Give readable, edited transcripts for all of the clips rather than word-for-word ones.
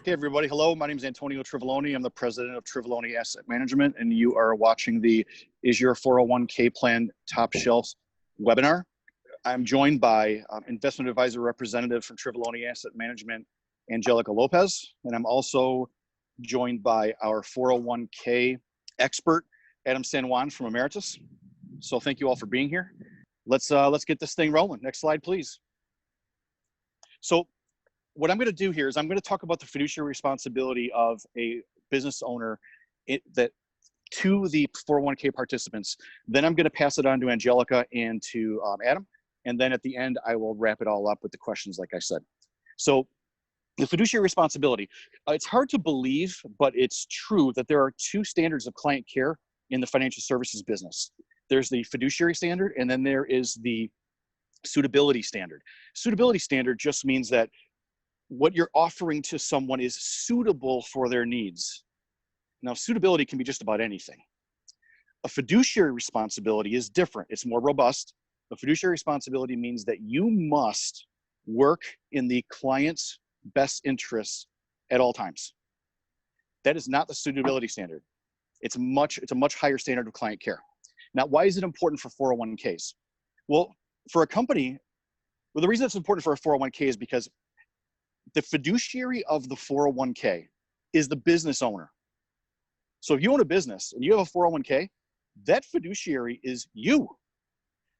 Hey everybody, hello. My name is Antonio Trivelloni. I'm the president of Trivelloni Asset Management, and you are watching the Is Your 401k Plan Top Shelf webinar. I'm joined by investment advisor representative from Trivelloni Asset Management, Angelica Lopez, and I'm also joined by our 401k expert, Adam San Juan from Ameritas. So thank you all for being here. Let's get this thing rolling. Next slide, please. So what I'm going to do here is I'm going to talk about the fiduciary responsibility of a business owner to the 401k participants. Then I'm going to pass it on to Angelica and to Adam. And then at the end, I will wrap it all up with the questions, like I said. So the fiduciary responsibility, it's hard to believe, but it's true that there are two standards of client care in the financial services business. There's the fiduciary standard, and then there is the suitability standard. Suitability standard just means that what you're offering to someone is suitable for their needs. Now, suitability can be just about anything. A fiduciary responsibility is different. It's more robust. A fiduciary responsibility means that you must work in the client's best interests at all times. That is not the suitability standard. It's a much higher standard of client care. Now, why is it important for 401ks? Well, for a company, the reason it's important for a 401k is because the fiduciary of the 401k is the business owner. So if you own a business and you have a 401k, that fiduciary is you.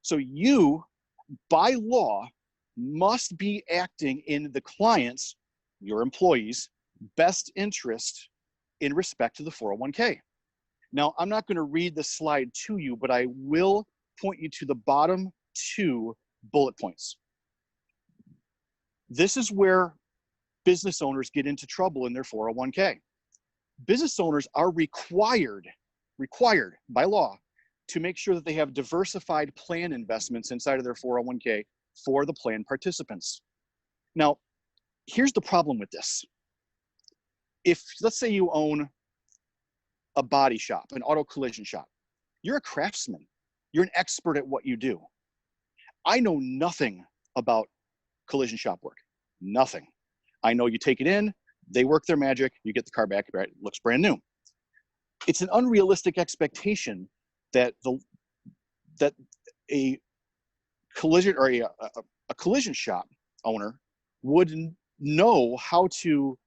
So you, by law, must be acting in the client's, your employees' best interest in respect to the 401k. Now, I'm not going to read the slide to you, but I will point you to the bottom two bullet points. This is where business owners get into trouble in their 401k. Business owners are required by law to make sure that they have diversified plan investments inside of their 401k for the plan participants. Now, here's the problem with this. If, let's say you own a body shop, an auto collision shop, you're a craftsman, you're an expert at what you do. I know nothing about collision shop work, nothing. I know you take it in, they work their magic, you get the car back, right? It looks brand new. It's an unrealistic expectation that a collision or a collision shop owner would know how to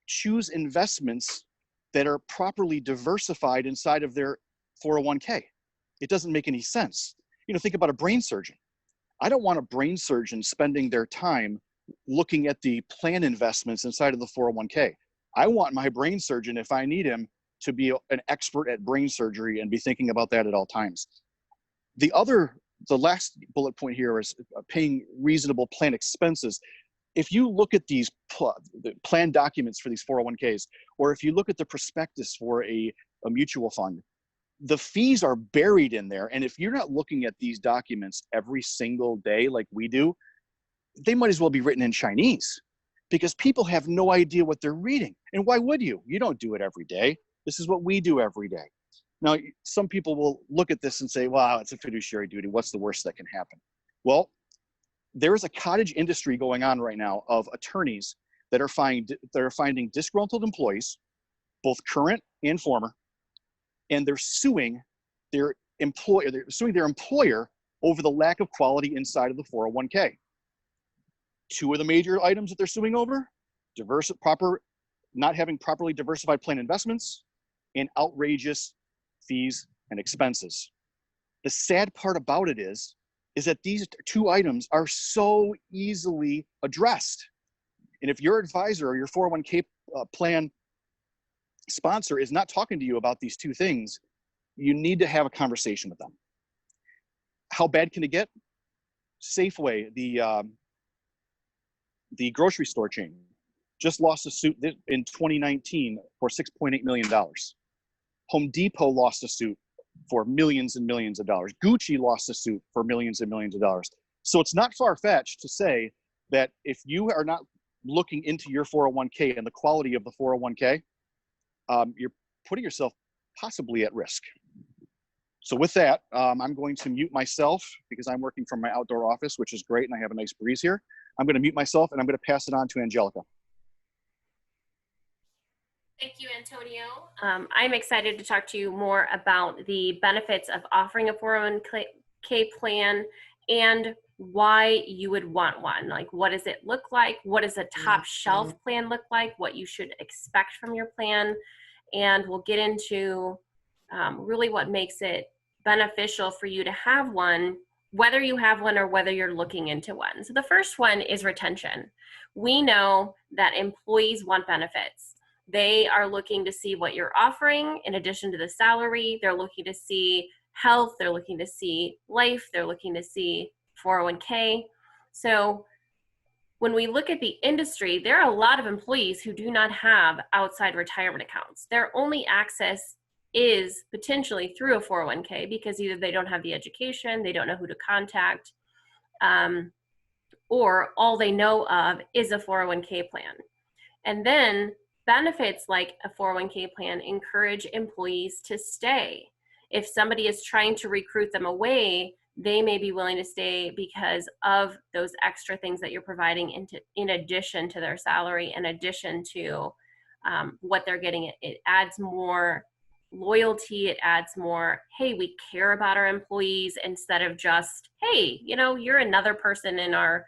choose investments that are properly diversified inside of their 401k. It doesn't make any sense. Think about a brain surgeon. I don't want a brain surgeon spending their time looking at the plan investments inside of the 401k. I want my brain surgeon, if I need him, to be an expert at brain surgery and be thinking about that at all times. The last bullet point here is paying reasonable plan expenses. If you look at these plan documents for these 401ks, or if you look at the prospectus for a mutual fund, the fees are buried in there. And if you're not looking at these documents every single day like we do, they might as well be written in Chinese, because people have no idea what they're reading. And why would you? You don't do it every day. This is what we do every day. Now, some people will look at this and say, wow, it's a fiduciary duty. What's the worst that can happen? Well, there is a cottage industry going on right now of attorneys that are finding disgruntled employees, both current and former, and they're suing their employer over the lack of quality inside of the 401k. Two of the major items that they're suing over: not having properly diversified plan investments and outrageous fees and expenses. The sad part about it is that these two items are so easily addressed. And if your advisor or your 401k plan sponsor is not talking to you about these two things, you need to have a conversation with them. How bad can it get? Safeway, the grocery store chain, just lost a suit in 2019 for $6.8 million. Home Depot lost a suit for millions and millions of dollars. Gucci lost a suit for millions and millions of dollars. So it's not far-fetched to say that if you are not looking into your 401k and the quality of the 401k, you're putting yourself possibly at risk. So with that, I'm going to mute myself because I'm working from my outdoor office, which is great, and I have a nice breeze here. I'm going to mute myself, and I'm going to pass it on to Angelica. Thank you, Antonio. I'm excited to talk to you more about the benefits of offering a 401k plan and why you would want one. Like, what does it look like? What does a top shelf plan look like? What you should expect from your plan? And we'll get into really what makes it beneficial for you to have one, whether you have one or whether you're looking into one. So the first one is retention. We know that employees want benefits. They are looking to see what you're offering in addition to the salary. They're looking to see health. They're looking to see life. They're looking to see 401k. So when we look at the industry, there are a lot of employees who do not have outside retirement accounts. Their only access is potentially through a 401k because either they don't have the education, they don't know who to contact, or all they know of is a 401k plan. And then benefits like a 401k plan encourage employees to stay. If somebody is trying to recruit them away, they may be willing to stay because of those extra things that you're providing in addition to their salary, in addition to what they're getting. It adds more loyalty. It adds more, hey, we care about our employees, instead of just, hey, you're another person in our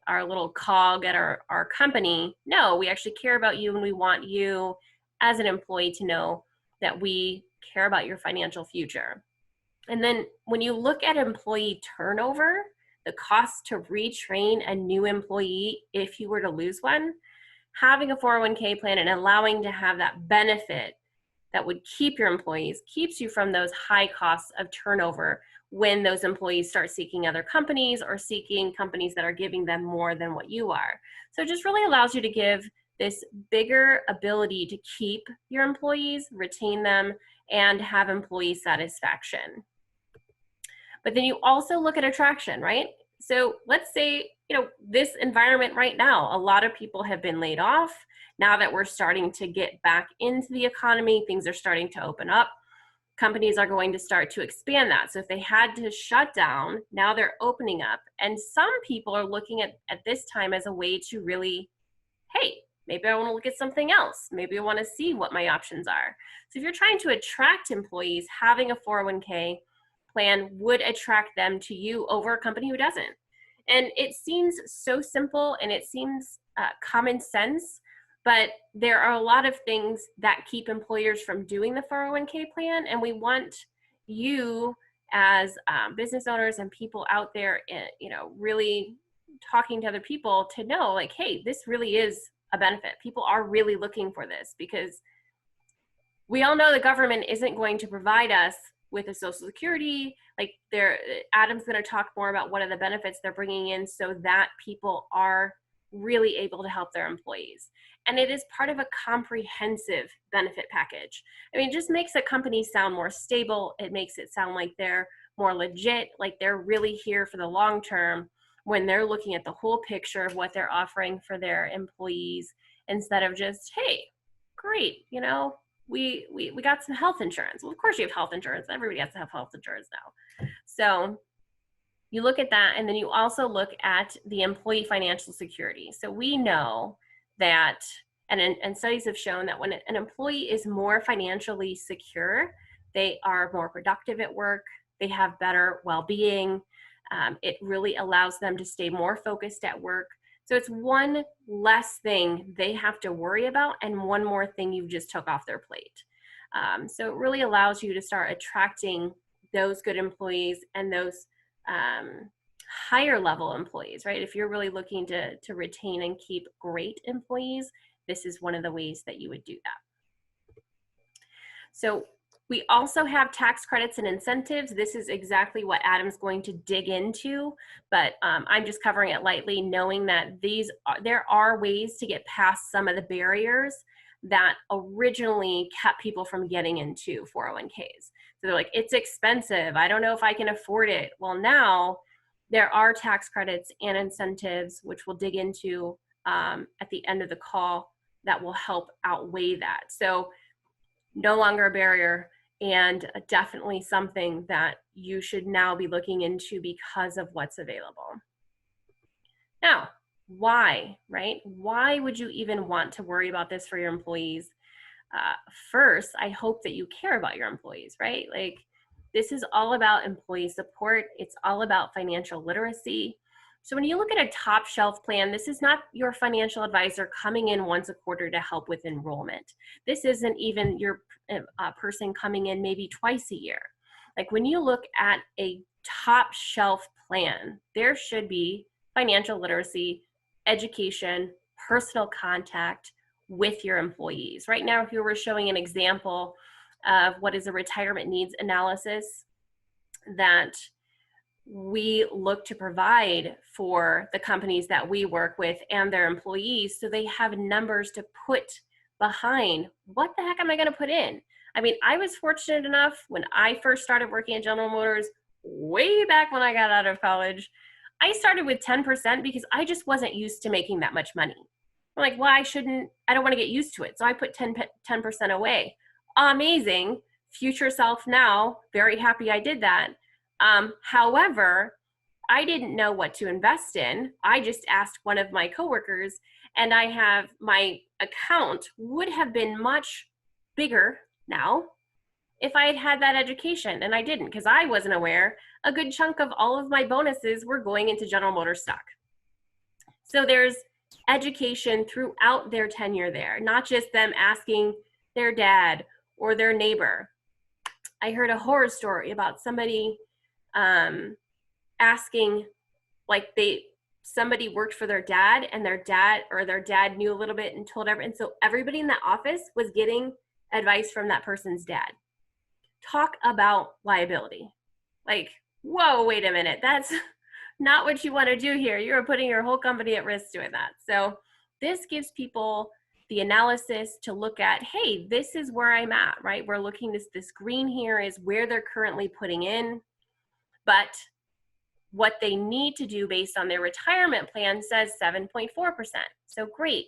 little cog at our company. No, we actually care about you, and we want you as an employee to know that we care about your financial future. And then when you look at employee turnover, the cost to retrain a new employee if you were to lose one, having a 401k plan and allowing to have that benefit that would keep your employees keeps you from those high costs of turnover when those employees start seeking other companies or seeking companies that are giving them more than what you are. So it just really allows you to give this bigger ability to keep your employees, retain them, and have employee satisfaction. But then you also look at attraction, right? So let's say, this environment right now, a lot of people have been laid off. Now that we're starting to get back into the economy, things are starting to open up. Companies are going to start to expand that. So if they had to shut down, now they're opening up. And some people are looking at this time as a way to really, hey, maybe I want to look at something else. Maybe I want to see what my options are. So if you're trying to attract employees, having a 401k plan would attract them to you over a company who doesn't. And it seems so simple, and it seems common sense, but there are a lot of things that keep employers from doing the 401k plan. And we want you as business owners and people out there, really talking to other people to know, like, hey, this really is a benefit. People are really looking for this, because we all know the government isn't going to provide us with a Social Security. Like, Adam's going to talk more about what are the benefits they're bringing in so that people are really able to help their employees. And it is part of a comprehensive benefit package. I mean, it just makes a company sound more stable. It makes it sound like they're more legit, like they're really here for the long term when they're looking at the whole picture of what they're offering for their employees, instead of just, hey, great, we got some health insurance. Well, of course you have health insurance. Everybody has to have health insurance now. So you look at that, and then you also look at the employee financial security. So we know that, and studies have shown that when an employee is more financially secure, they are more productive at work, they have better well-being. It really allows them to stay more focused at work. So it's one less thing they have to worry about, and one more thing you just took off their plate. So it really allows you to start attracting those good employees and those higher level employees, right? If you're really looking to retain and keep great employees, this is one of the ways that you would do that. So we also have tax credits and incentives. This is exactly what Adam's going to dig into, but I'm just covering it lightly, knowing that there are ways to get past some of the barriers that originally kept people from getting into 401ks. So they're like, it's expensive, I don't know if I can afford it. Well, now there are tax credits and incentives, which we'll dig into at the end of the call, that will help outweigh that. So no longer a barrier, and definitely something that you should now be looking into because of what's available. Now, why, right? Why would you even want to worry about this for your employees? first, I hope that you care about your employees, right? Like, this is all about employee support. It's all about financial literacy. So when you look at a top shelf plan, this is not your financial advisor coming in once a quarter to help with enrollment. This isn't even your person coming in maybe twice a year. Like, when you look at a top shelf plan, there should be financial literacy, education, personal contact with your employees. Right now, here we're showing an example of what is a retirement needs analysis that we look to provide for the companies that we work with and their employees, so they have numbers to put behind what the heck am I going to put in. I mean, I was fortunate enough when I first started working at General Motors, way back when I got out of college, I started with 10% because I just wasn't used to making that much money. I'm like, well, I don't want to get used to it. So I put 10% away. Amazing. Future self now, very happy I did that. However, I didn't know what to invest in. I just asked one of my coworkers, and my account would have been much bigger now if I had had that education, and I didn't because I wasn't aware. A good chunk of all of my bonuses were going into General Motors stock. So there's education throughout their tenure there, not just them asking their dad or their neighbor. I heard a horror story about somebody asking, like, somebody worked for their dad, and their dad knew a little bit and told everyone. And so everybody in that office was getting advice from that person's dad. Talk about liability. Like, whoa, wait a minute. That's not what you want to do here. You're putting your whole company at risk doing that. So this gives people the analysis to look at, hey, this is where I'm at, right? We're looking, this green here is where they're currently putting in, but what they need to do based on their retirement plan says 7.4%. So great.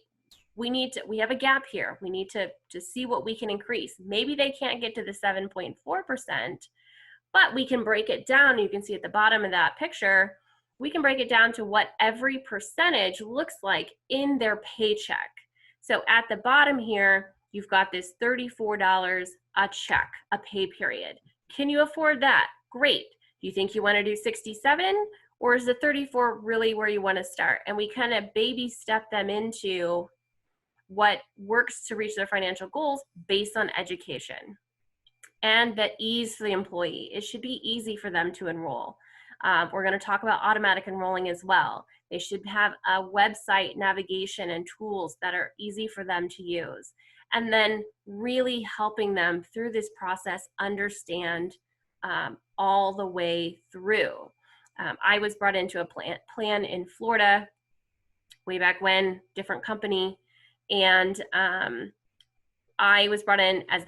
We have a gap here. We need to see what we can increase. Maybe they can't get to the 7.4%, but we can break it down. You can see at the bottom of that picture, we can break it down to what every percentage looks like in their paycheck. So at the bottom here, you've got this $34 a check, a pay period. Can you afford that? Great. Do you think you want to do 67, or is the 34 really where you want to start? And we kind of baby step them into what works to reach their financial goals based on education and the ease for the employee. It should be easy for them to enroll. We're going to talk about automatic enrolling as well. They should have a website navigation and tools that are easy for them to use. And then really helping them through this process understand all the way through. I was brought into a plan in Florida way back when, different company, and I was brought in as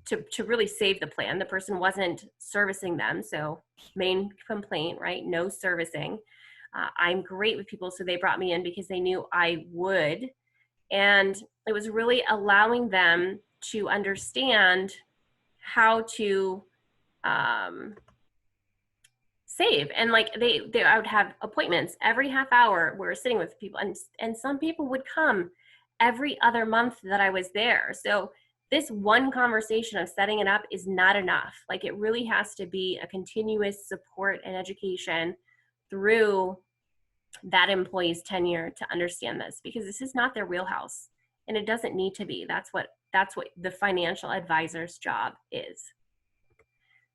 to really save the plan. The person wasn't servicing them, so main complaint, right? No servicing. I'm great with people, so they brought me in because they knew I would, and it was really allowing them to understand how to save. And like I would have appointments every half hour. We're sitting with people, and some people would come every other month that I was there. So this one conversation of setting it up is not enough. Like, it really has to be a continuous support and education through that employee's tenure to understand this, because this is not their wheelhouse, and it doesn't need to be. That's what the financial advisor's job is.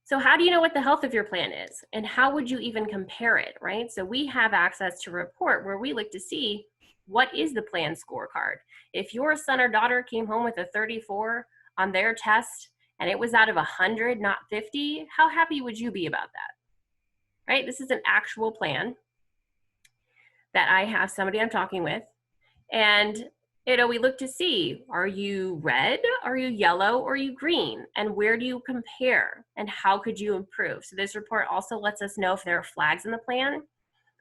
So how do you know what the health of your plan is, and how would you even compare it, right? So we have access to a report where we look to see what is the plan scorecard. If your son or daughter came home with a 34 on their test and it was out of 100, not 50, how happy would you be about that, right? This is an actual plan that I have somebody I'm talking with, and we look to see, are you red, are you yellow, or are you green? And where do you compare? And how could you improve? So this report also lets us know if there are flags in the plan,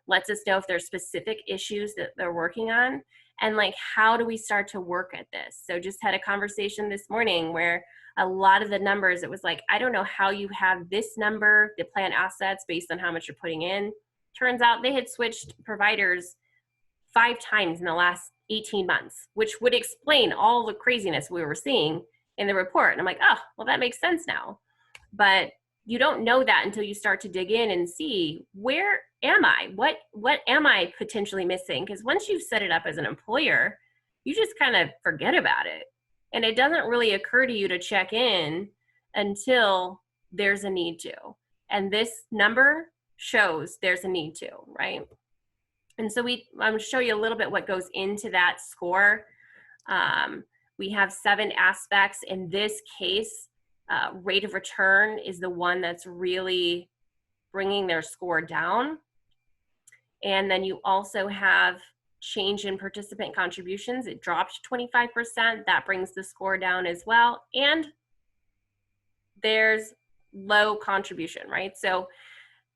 lets us know if there's specific issues that they're working on, and like, how do we start to work at this? So just had a conversation this morning where a lot of the numbers, it was like, I don't know how you have this number, the plan assets, based on how much you're putting in. Turns out they had switched providers 5 times in the last 18 months, which would explain all the craziness we were seeing in the report. And I'm like, oh, well, that makes sense now. But you don't know that until you start to dig in and see, where am I? What am I potentially missing? Because once you've set it up as an employer, you just kind of forget about it. And it doesn't really occur to you to check in until there's a need to. And this number shows there's a need to, right? And so I'm going to show you a little bit what goes into that score. We have 7 aspects. In this case, rate of return is the one that's really bringing their score down. And then you also have change in participant contributions. It dropped 25%. That brings the score down as well. And there's low contribution, right? So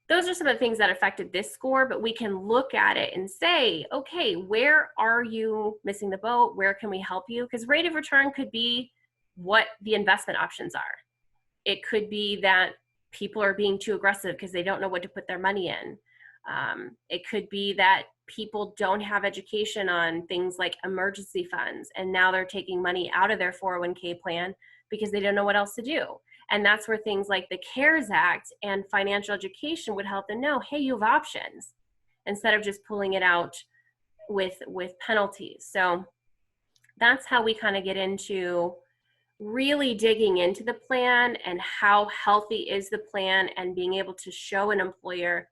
those are some of the things that affected this score, but we can look at it and say, okay, where are you missing the boat? Where can we help you? Because rate of return could be what the investment options are. It could be that people are being too aggressive because they don't know what to put their money in. It could be that people don't have education on things like emergency funds, and now they're taking money out of their 401k plan because they don't know what else to do. And that's where things like the CARES Act and financial education would help them know, hey, you have options, instead of just pulling it out with penalties. So that's how we kind of get into really digging into the plan and how healthy is the plan, and being able to show an employer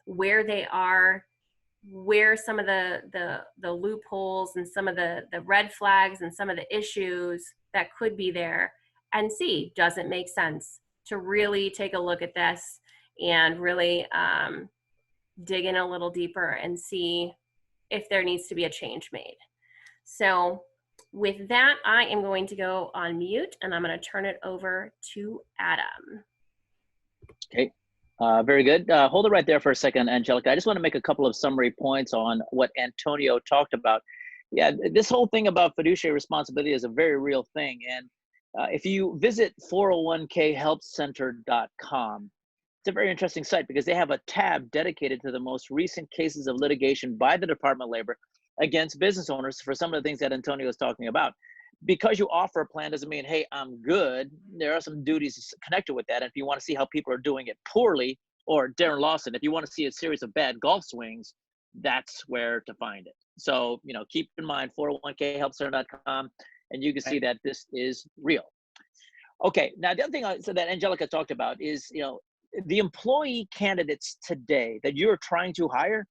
where they are, where some of the loopholes and some of the red flags and some of the issues that could be there, and see, does it make sense to really take a look at this and really dig in a little deeper and see if there needs to be a change made. So with that, I am going to go on mute, and I'm going to turn it over to Adam. Okay, very good. Hold it right there for a second, Angelica. I just want to make a couple of summary points on what Antonio talked about. Yeah, this whole thing about fiduciary responsibility is a very real thing. And if you visit 401khelpcenter.com, it's a very interesting site because they have a tab dedicated to the most recent cases of litigation by the Department of Labor against business owners for some of the things that Antonio was talking about. Because you offer a plan doesn't mean, hey, I'm good. There are some duties connected with that. And if you want to see how people are doing it poorly, or Darren Lawson, if you want to see a series of bad golf swings, that's where to find it. So, keep in mind 401khelpcenter.com, and you can see that this is real. Okay, now the other thing that Angelica talked about is, the employee candidates today that you're trying to hire,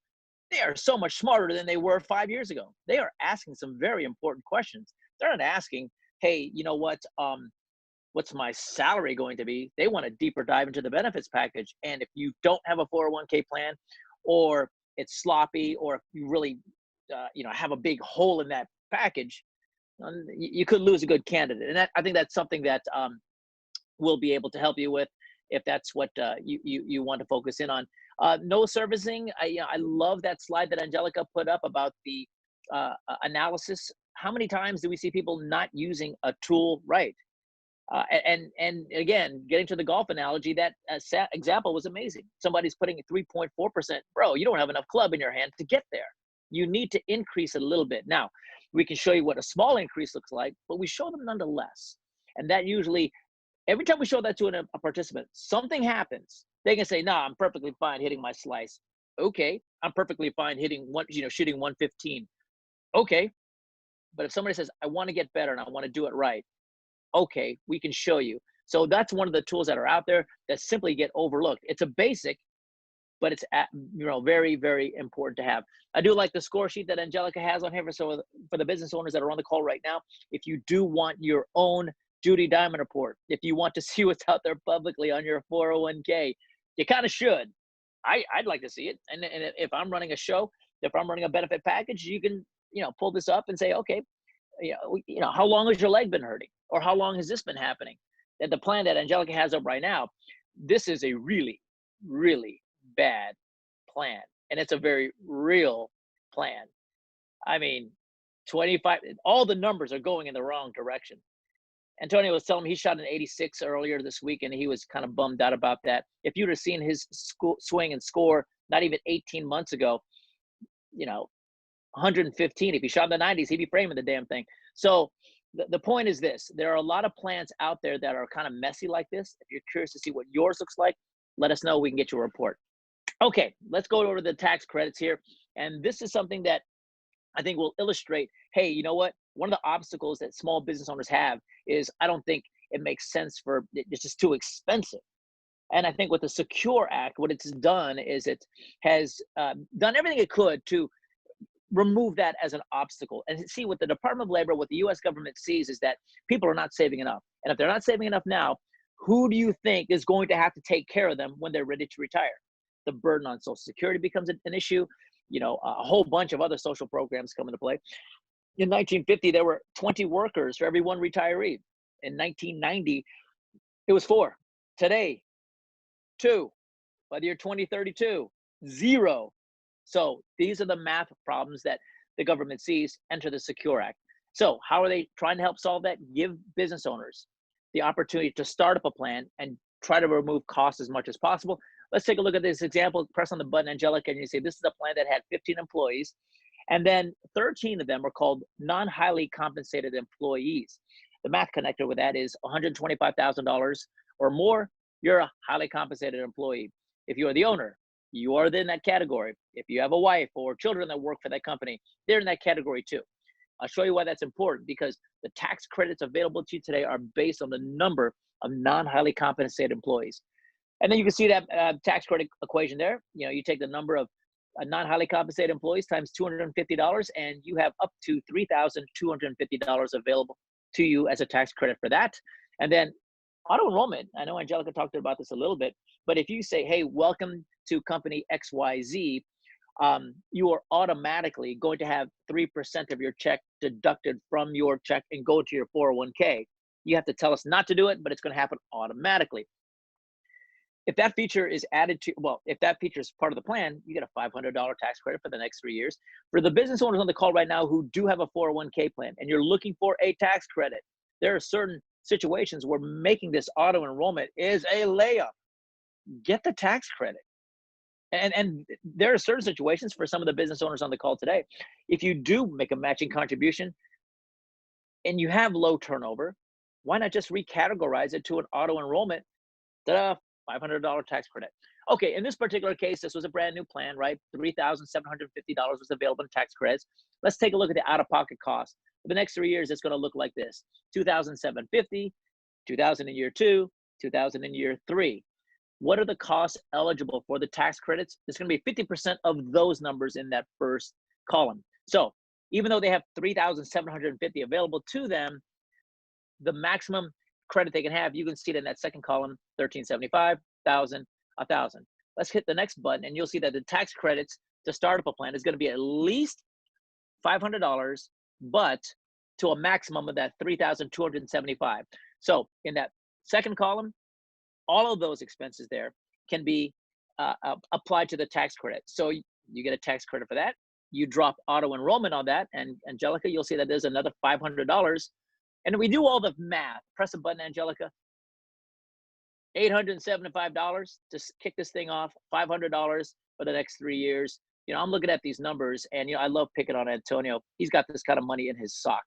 they are so much smarter than they were 5 years ago. They are asking some very important questions. They're not asking, hey, what's my salary going to be? They want a deeper dive into the benefits package. And if you don't have a 401k plan, or it's sloppy, or if you really, have a big hole in that package, you could lose a good candidate. And I think that's something that we'll be able to help you with if that's what you want to focus in on. No servicing. I love that slide that Angelica put up about the analysis. How many times do we see people not using a tool right? And again, getting to the golf analogy, that example was amazing. Somebody's putting 3.4%. Bro, you don't have enough club in your hand to get there. You need to increase it a little bit. Now, we can show you what a small increase looks like, but we show them nonetheless. And that usually, every time we show that to a participant, something happens. They can say, no, I'm perfectly fine hitting my slice. Okay, I'm perfectly fine shooting 115. Okay, but if somebody says, I want to get better and I want to do it right, okay, we can show you. So that's one of the tools that are out there that simply get overlooked. It's a basic, but it's very, very important to have. I do like the score sheet that Angelica has on here for the business owners that are on the call right now. If you do want your own duty diamond report, if you want to see what's out there publicly on your 401k, you kind of should. I'd like to see it. And if I'm running a show, if I'm running a benefit package, you can pull this up and say, okay, how long has your leg been hurting, or how long has this been happening? And the plan that Angelica has up right now, this is a really, really bad plan, and it's a very real plan. I mean, 25, all the numbers are going in the wrong direction. Antonio was telling me he shot an 86 earlier this week, and he was kind of bummed out about that. If you'd have seen his swing and score not even 18 months ago, 115. If he shot in the 90s, he'd be framing the damn thing. So, the point is this: there are a lot of plans out there that are kind of messy like this. If you're curious to see what yours looks like, let us know. We can get you a report. Okay, let's go over the tax credits here. And this is something that I think will illustrate, hey, you know what? One of the obstacles that small business owners have is I don't think it makes sense for, it's just too expensive. And I think with the Secure Act, what it's done is it has done everything it could to remove that as an obstacle. And see, what the Department of Labor, what the US government sees is that people are not saving enough. And if they're not saving enough now, who do you think is going to have to take care of them when they're ready to retire? The burden on Social Security becomes an issue. You know, a whole bunch of other social programs come into play. In 1950, there were 20 workers for every one retiree. In 1990, it was 4. Today, 2. By the year 2032, 0. So these are the math problems that the government sees. Enter the Secure Act. So how are they trying to help solve that? Give business owners the opportunity to start up a plan and try to remove costs as much as possible. Let's take a look at this example. Press on the button, Angelica, and you see this is a plan that had 15 employees. And then 13 of them are called non-highly compensated employees. The math connector with that is $125,000 or more, you're a highly compensated employee. If you are the owner, you are in that category. If you have a wife or children that work for that company, they're in that category too. I'll show you why that's important, because the tax credits available to you today are based on the number of non-highly compensated employees. And then you can see that tax credit equation there. You know, you take the number of non-highly compensated employees times $250, and you have up to $3,250 available to you as a tax credit for that. And then auto enrollment, I know Angelica talked about this a little bit, but if you say, hey, welcome to company XYZ, you are automatically going to have 3% of your check deducted from your check and go to your 401k. You have to tell us not to do it, but it's going to happen automatically. If that feature is added to, well, if that feature is part of the plan, you get a $500 tax credit for the next 3 years. For the business owners on the call right now who do have a 401k plan and you're looking for a tax credit, there are certain situations where making this auto enrollment is a layup. Get the tax credit. And there are certain situations for some of the business owners on the call today. If you do make a matching contribution and you have low turnover, why not just recategorize it to an auto enrollment? Ta-da, $500 tax credit. Okay, in this particular case, this was a brand new plan, right? $3,750 was available in tax credits. Let's take a look at the out-of-pocket cost. For the next 3 years, it's going to look like this: $2,750, $2,000 in year 2, $2,000 in year 3. What are the costs eligible for the tax credits? It's going to be 50% of those numbers in that first column. So even though they have $3,750 available to them, the maximum credit they can have, you can see it in that second column: $1,375, $1,000, $1,000. Let's hit the next button and you'll see that the tax credits to start up a plan is going to be at least $500, but to a maximum of that $3,275. So in that second column, all of those expenses there can be applied to the tax credit. So you get a tax credit for that. You drop auto enrollment on that, and Angelica, you'll see that there's another $500. And we do all the math. Press a button, Angelica. $875 to kick this thing off, $500 for the next 3 years. You know, I'm looking at these numbers, and you know, I love picking on Antonio. He's got this kind of money in his sock.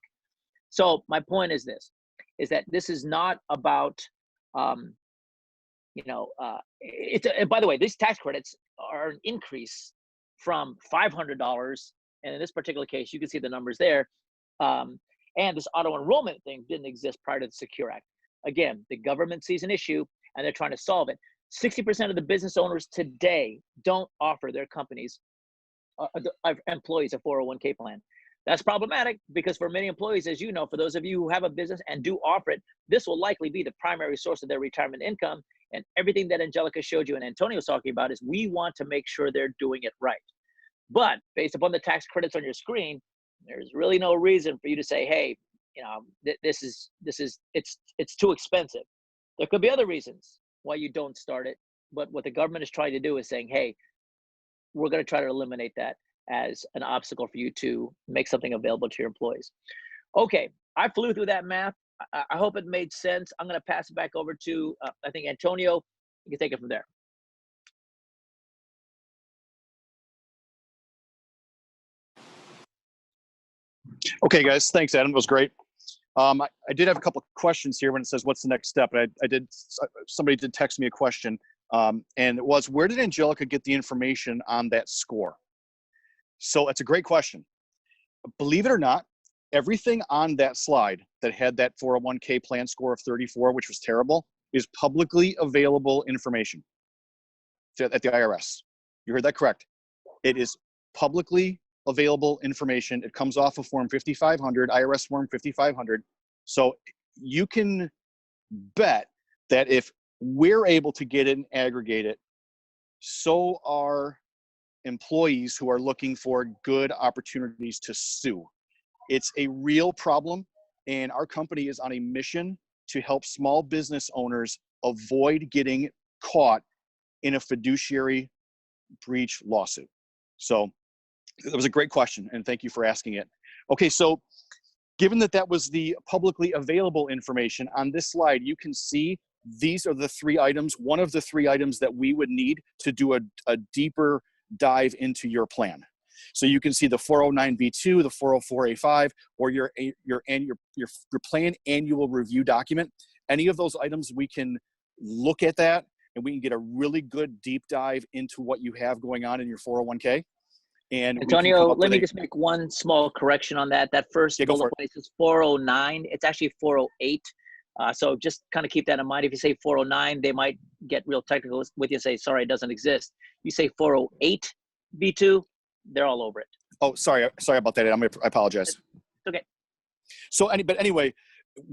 So my point is this: is that this is not about, and by the way, these tax credits are an increase from $500, and in this particular case, you can see the numbers there. And this auto enrollment thing didn't exist prior to the Secure Act. Again, the government sees an issue and they're trying to solve it. 60% of the business owners today don't offer their companies, employees, a 401k plan. That's problematic because for many employees, as you know, for those of you who have a business and do offer it, this will likely be the primary source of their retirement income. And everything that Angelica showed you and Antonio was talking about is we want to make sure they're doing it right. But based upon the tax credits on your screen, there's really no reason for you to say, hey, you know, it's too expensive. There could be other reasons why you don't start it. But what the government is trying to do is saying, hey, we're going to try to eliminate that as an obstacle for you to make something available to your employees. Okay, I flew through that math. I hope it made sense. I'm going to pass it back over to, I think, Antonio. You can take it from there. Okay, guys, thanks, Adam. It was great. I did have a couple of questions here when it says, what's the next step? And somebody did text me a question, and it was, where did Angelica get the information on that score? So it's a great question. Believe it or not, everything on that slide that had that 401k plan score of 34, which was terrible, is publicly available information at the IRS. You heard that correct. It is publicly available information. It comes off of Form 5500, IRS Form 5500. So you can bet that if we're able to get it and aggregate it, so are employees who are looking for good opportunities to sue. It's a real problem, and our company is on a mission to help small business owners avoid getting caught in a fiduciary breach lawsuit. So that was a great question, and thank you for asking it. Okay, so given that that was the publicly available information, on this slide, you can see these are the 3 items, one of the 3 items that we would need to do a deeper dive into your plan. So you can see the 409B2, the 404A5, or your plan annual review document. Any of those items, we can look at that, and we can get a really good deep dive into what you have going on in your 401k. And Antonio, let me just make one small correction on that. That first bullet point is 409. It's actually 408. So just kind of keep that in mind. If you say 409, they might get real technical with you and say, sorry, it doesn't exist. You say 408 B2, they're all over it. Oh, sorry about that. I apologize. It's okay. So but anyway,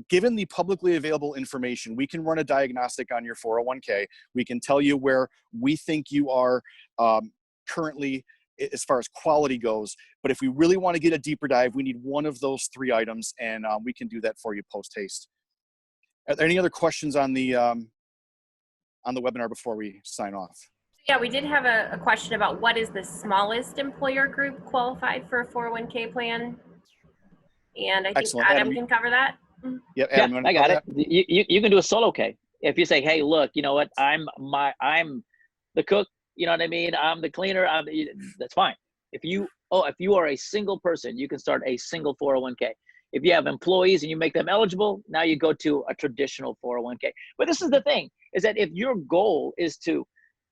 given the publicly available information, we can run a diagnostic on your 401k. We can tell you where we think you are currently as far as quality goes. But if we really want to get a deeper dive, we need one of those 3 items, and we can do that for you post haste. Are there any other questions on the webinar before we sign off? Yeah, we did have a question about what is the smallest employer group qualified for a 401k plan? And I think Adam can cover that. Yep, Adam, yeah, I got it. You can do a solo K. If you say, hey, look, you know what, I'm the cook, you know what I mean? I'm the cleaner. That's fine. If you are a single person, you can start a single 401k. If you have employees and you make them eligible, now you go to a traditional 401k. But this is the thing, is that if your goal is to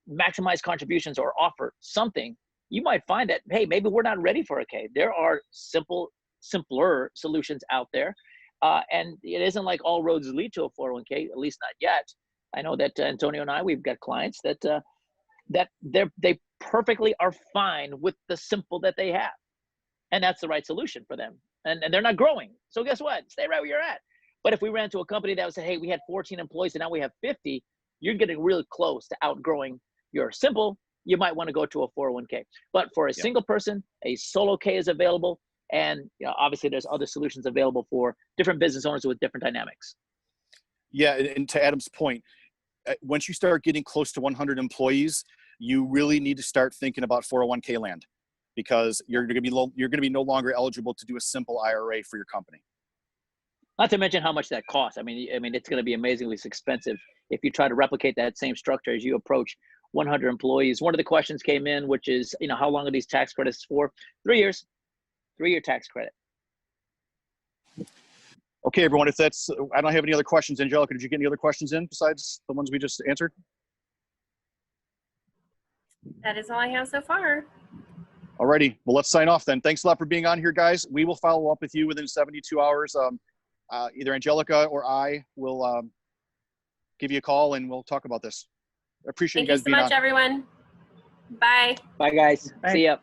maximize contributions or offer something, you might find that, hey, maybe we're not ready for a K. There are simpler solutions out there. And it isn't like all roads lead to a 401k, at least not yet. I know that Antonio and I, we've got clients that they perfectly are fine with the simple that they have. And that's the right solution for them. And they're not growing. So guess what? Stay right where you're at. But if we ran to a company that would say, hey, we had 14 employees and now we have 50, you're getting really close to outgrowing your simple. You might want to go to a 401k. But for a single person, a solo K is available. And obviously there's other solutions available for different business owners with different dynamics. Yeah, and to Adam's point, once you start getting close to 100 employees, you really need to start thinking about 401k land, because you're going to be no longer eligible to do a simple IRA for your company. Not to mention how much that costs. I mean, it's going to be amazingly expensive if you try to replicate that same structure as you approach 100 employees. One of the questions came in, which is, how long are these tax credits for? 3 years, 3-year tax credit. Okay, everyone, I don't have any other questions. Angelica, did you get any other questions in besides the ones we just answered? That is all I have so far. Alrighty, well, let's sign off then. Thanks a lot for being on here, guys. We will follow up with you within 72 hours. Either Angelica or I will give you a call and we'll talk about this. I appreciate you guys being on. Thank you so much, everyone. Bye. Bye, guys. Bye. See ya.